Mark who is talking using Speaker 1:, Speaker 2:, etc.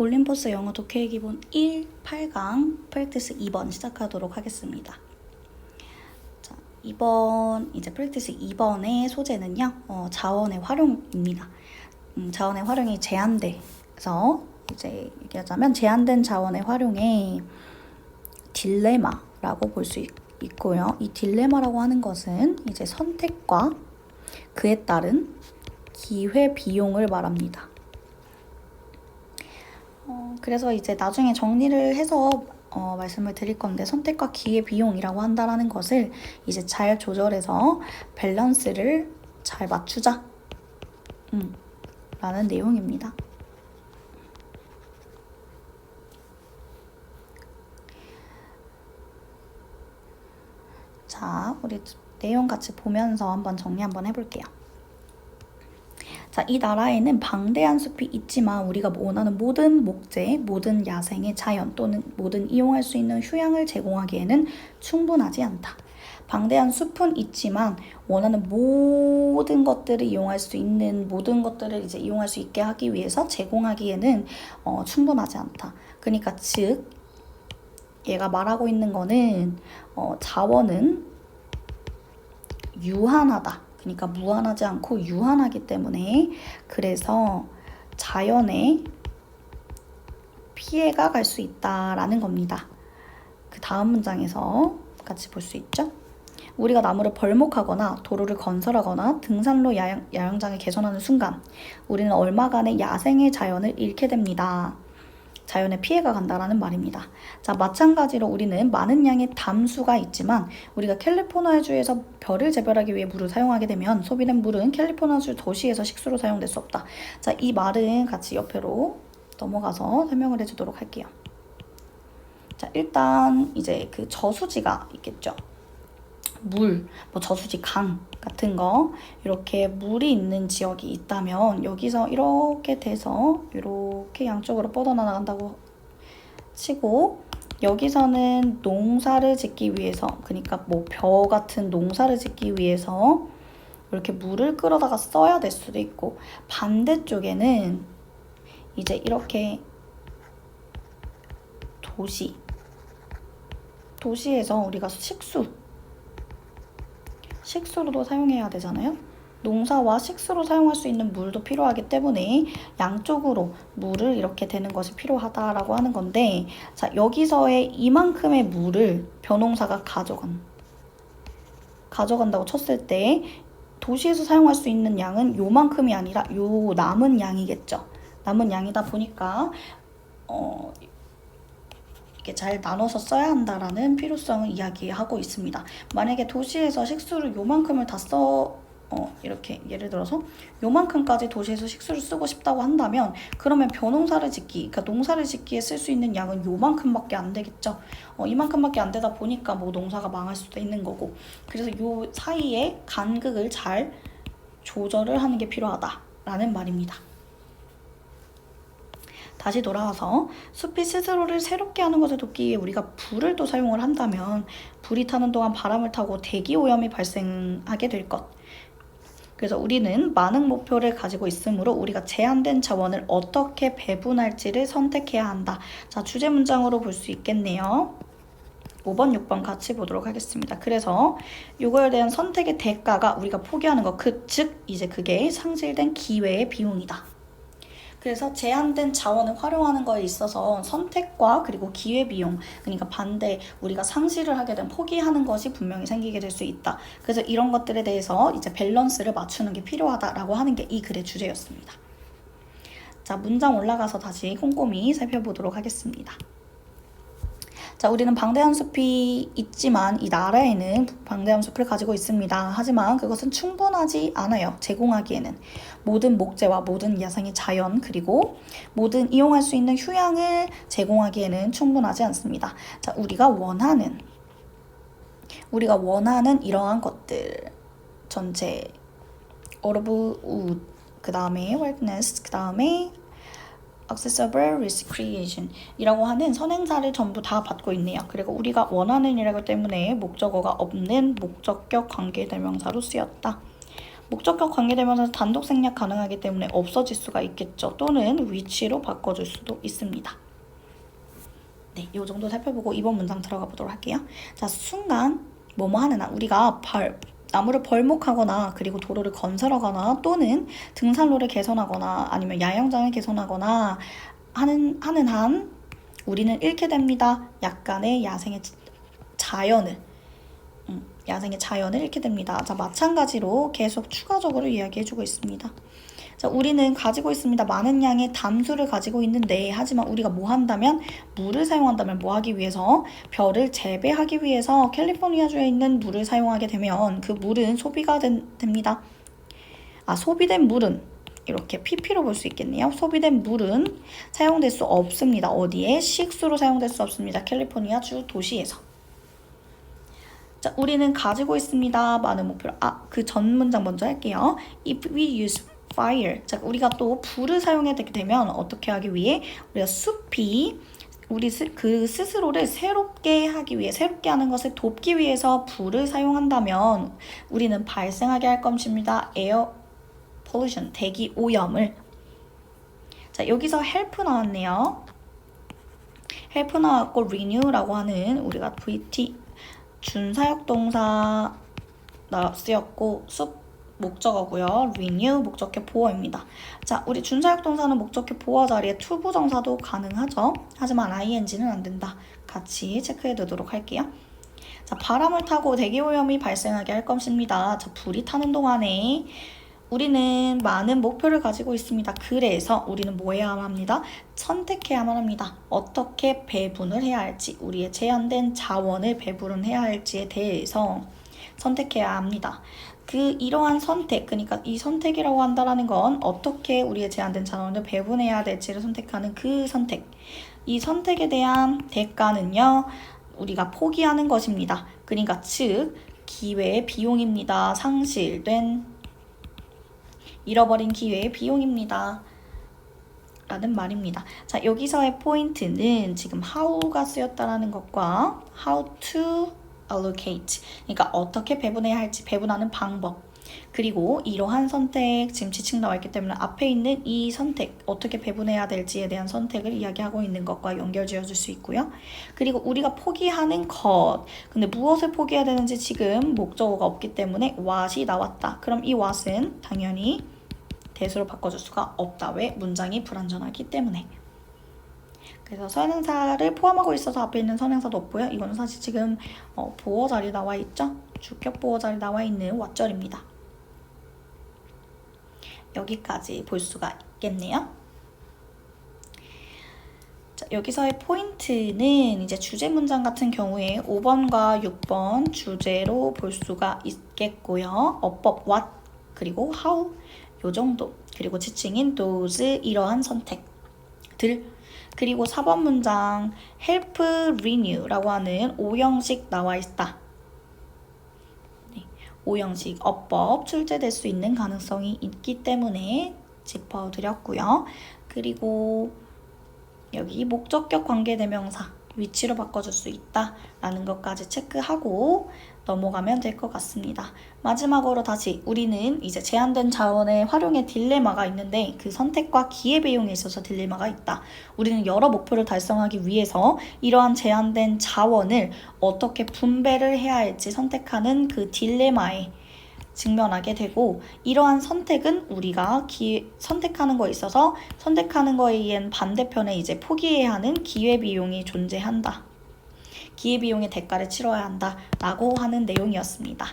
Speaker 1: 올림포스 영어 독해 기본 1, 8강 프랙티스 2번 시작하도록 하겠습니다. 자, 이번 이제 프랙티스 2번의 소재는요. 자원의 활용입니다. 자원의 활용이 제한돼서 이제 얘기하자면 제한된 자원의 활용의 딜레마라고 볼 수 있고요. 이 딜레마라고 하는 것은 이제 선택과 그에 따른 기회 비용을 말합니다. 그래서 이제 나중에 정리를 해서 말씀을 드릴 건데, 선택과 기회 비용이라고 한다는 것을 이제 잘 조절해서 밸런스를 잘 맞추자 라는 내용입니다. 자, 우리 내용 같이 보면서 한번 정리 한번 해볼게요. 자, 이 나라에는 방대한 숲이 있지만 우리가 원하는 모든 목재, 모든 야생의 자연 또는 모든 이용할 수 있는 휴양을 제공하기에는 충분하지 않다. 방대한 숲은 있지만 원하는 모든 것들을 이용할 수 있는 모든 것들을 이제 이용할 수 있게 하기 위해서 제공하기에는 충분하지 않다. 그러니까 즉 얘가 말하고 있는 거는 자원은 유한하다. 그러니까 무한하지 않고 유한하기 때문에 그래서 자연에 피해가 갈 수 있다라는 겁니다. 그 다음 문장에서 같이 볼 수 있죠. 우리가 나무를 벌목하거나 도로를 건설하거나 등산로 야영장을 개선하는 순간 우리는 얼마간의 야생의 자연을 잃게 됩니다. 자연에 피해가 간다라는 말입니다. 자, 마찬가지로 우리는 많은 양의 담수가 있지만 우리가 캘리포니아주에서 벼를 재배하기 위해 물을 사용하게 되면 소비된 물은 캘리포니아주 도시에서 식수로 사용될 수 없다. 자, 이 말은 같이 옆으로 넘어가서 설명을 해주도록 할게요. 자, 일단 이제 그 저수지가 있겠죠. 물, 저수지, 강 같은 거 이렇게 물이 있는 지역이 있다면 여기서 이렇게 돼서 이렇게 양쪽으로 뻗어나간다고 치고 여기서는 농사를 짓기 위해서 그러니까 벼 같은 농사를 짓기 위해서 이렇게 물을 끌어다가 써야 될 수도 있고 반대쪽에는 이제 이렇게 도시에서 우리가 식수로도 사용해야 되잖아요. 농사와 식수로 사용할 수 있는 물도 필요하기 때문에 양쪽으로 물을 이렇게 되는 것이 필요하다라고 하는 건데, 자, 여기서의 이만큼의 물을 벼농사가 가져간다고 쳤을 때 도시에서 사용할 수 있는 양은 요만큼이 아니라 요 남은 양이겠죠. 남은 양이다 보니까 이렇게 잘 나눠서 써야 한다라는 필요성을 이야기하고 있습니다. 만약에 도시에서 식수를 요만큼을 다 이렇게 예를 들어서 요만큼까지 도시에서 식수를 쓰고 싶다고 한다면 그러면 벼농사를 그러니까 농사를 짓기에 쓸 수 있는 양은 요만큼밖에 안 되겠죠. 이만큼밖에 안 되다 보니까 농사가 망할 수도 있는 거고, 그래서 요 사이에 간극을 잘 조절을 하는 게 필요하다라는 말입니다. 다시 돌아와서 숲이 스스로를 새롭게 하는 것을 돕기 위해 우리가 불을 또 사용을 한다면 불이 타는 동안 바람을 타고 대기 오염이 발생하게 될 것. 그래서 우리는 많은 목표를 가지고 있으므로 우리가 제한된 자원을 어떻게 배분할지를 선택해야 한다. 자, 주제 문장으로 볼 수 있겠네요. 5번, 6번 같이 보도록 하겠습니다. 그래서 이거에 대한 선택의 대가가 우리가 포기하는 것, 즉 이제 그게 상실된 기회의 비용이다. 그래서 제한된 자원을 활용하는 거에 있어서 선택과 그리고 기회비용, 그러니까 반대 우리가 상실을 하게 되면 포기하는 것이 분명히 생기게 될 수 있다. 그래서 이런 것들에 대해서 이제 밸런스를 맞추는 게 필요하다라고 하는 게 이 글의 주제였습니다. 자, 문장 올라가서 다시 꼼꼼히 살펴보도록 하겠습니다. 자, 우리는 방대한 숲이 있지만 이 나라에는 방대한 숲을 가지고 있습니다. 하지만 그것은 충분하지 않아요. 제공하기에는. 모든 목재와 모든 야생의 자연 그리고 모든 이용할 수 있는 휴양을 제공하기에는 충분하지 않습니다. 자, 우리가 원하는 이러한 것들 전체 of wood, 그 다음에 wilderness, 그 다음에 accessible recreation 이라고 하는 선행사를 전부 다 받고 있네요. 그리고 우리가 원하는 이라고 때문에 목적어가 없는 목적격 관계대명사로 쓰였다. 목적격 관계대명사는 단독 생략 가능하기 때문에 없어질 수가 있겠죠. 또는 위치로 바꿔줄 수도 있습니다. 네, 이 정도 살펴보고 이번 문장 들어가 보도록 할게요. 자, 순간 뭐뭐 하는 한 우리가 나무를 벌목하거나 그리고 도로를 건설하거나 또는 등산로를 개선하거나 아니면 야영장을 개선하거나 하는 한 우리는 잃게 됩니다. 약간의 야생의 자연을 잃게 됩니다. 자, 마찬가지로 계속 추가적으로 이야기해주고 있습니다. 자, 우리는 가지고 있습니다. 많은 양의 담수를 가지고 있는데 하지만 우리가 뭐 한다면 물을 사용한다면 뭐 하기 위해서 벼를 재배하기 위해서 캘리포니아주에 있는 물을 사용하게 되면 그 물은 소비가 됩니다. 소비된 물은 이렇게 PP로 볼 수 있겠네요. 소비된 물은 사용될 수 없습니다. 어디에? 식수로 사용될 수 없습니다. 캘리포니아주 도시에서. 자, 우리는 가지고 있습니다. 많은 목표를. 그 전 문장 먼저 할게요. If we use fire. 자, 우리가 또 불을 사용해야 되게 되면 어떻게 하기 위해? 우리가 숲이 그 스스로를 새롭게 하기 위해, 새롭게 하는 것을 돕기 위해서 불을 사용한다면 우리는 발생하게 할 것입니다. air pollution, 대기 오염을. 자, 여기서 help 나왔네요. help 나왔고 renew라고 하는 우리가 VT 준사역 동사 쓰였고 숲 목적어고요. renew 목적격 보어입니다. 자, 우리 준사역 동사는 목적격 보어 자리에 to 부정사도 가능하죠. 하지만 ing는 안 된다. 같이 체크해 두도록 할게요. 자, 바람을 타고 대기 오염이 발생하게 할 것입니다. 자, 불이 타는 동안에 우리는 많은 목표를 가지고 있습니다. 그래서 우리는 뭐 해야만 합니다? 선택해야만 합니다. 어떻게 배분을 해야 할지, 우리의 제한된 자원을 배분을 해야 할지에 대해서 선택해야 합니다. 이러한 선택, 그러니까 이 선택이라고 한다는 건 어떻게 우리의 제한된 자원을 배분해야 될지를 선택하는 그 선택. 이 선택에 대한 대가는요, 우리가 포기하는 것입니다. 그러니까 즉 기회의 비용입니다. 잃어버린 기회의 비용입니다. 라는 말입니다. 자, 여기서의 포인트는 지금 how가 쓰였다라는 것과 how to allocate, 그러니까 어떻게 배분해야 할지 배분하는 방법, 그리고 이러한 선택, 지금 지칭 나와 있기 때문에 앞에 있는 이 선택, 어떻게 배분해야 될지에 대한 선택을 이야기하고 있는 것과 연결 지어줄 수 있고요. 그리고 우리가 포기하는 것, 근데 무엇을 포기해야 되는지 지금 목적어가 없기 때문에 what이 나왔다. 그럼 이 what은 당연히 대수로 바꿔줄 수가 없다. 왜? 문장이 불완전하기 때문에. 그래서 선행사를 포함하고 있어서 앞에 있는 선행사도 없고요. 이거는 사실 지금 보어 자리 나와 있죠? 주격 보어 자리 나와 있는 왓절입니다. 여기까지 볼 수가 있겠네요. 자, 여기서의 포인트는 이제 주제 문장 같은 경우에 5번과 6번 주제로 볼 수가 있겠고요. 어법 what 그리고 how 요 정도, 그리고 지칭인 those 이러한 선택들, 그리고 4번 문장 help renew라고 하는 5형식 나와 있다. 네, 5형식 어법 출제될 수 있는 가능성이 있기 때문에 짚어드렸고요. 그리고 여기 목적격 관계대명사 위치로 바꿔줄 수 있다라는 것까지 체크하고 넘어가면 될 것 같습니다. 마지막으로 다시 우리는 이제 제한된 자원의 활용에 딜레마가 있는데 그 선택과 기회비용에 있어서 딜레마가 있다. 우리는 여러 목표를 달성하기 위해서 이러한 제한된 자원을 어떻게 분배를 해야 할지 선택하는 그 딜레마에 직면하게 되고, 이러한 선택은 우리가 선택하는 거에 있어서 선택하는 거에 의한 반대편에 이제 포기해야 하는 기회비용이 존재한다. 기회비용의 대가를 치러야 한다 라고 하는 내용이었습니다.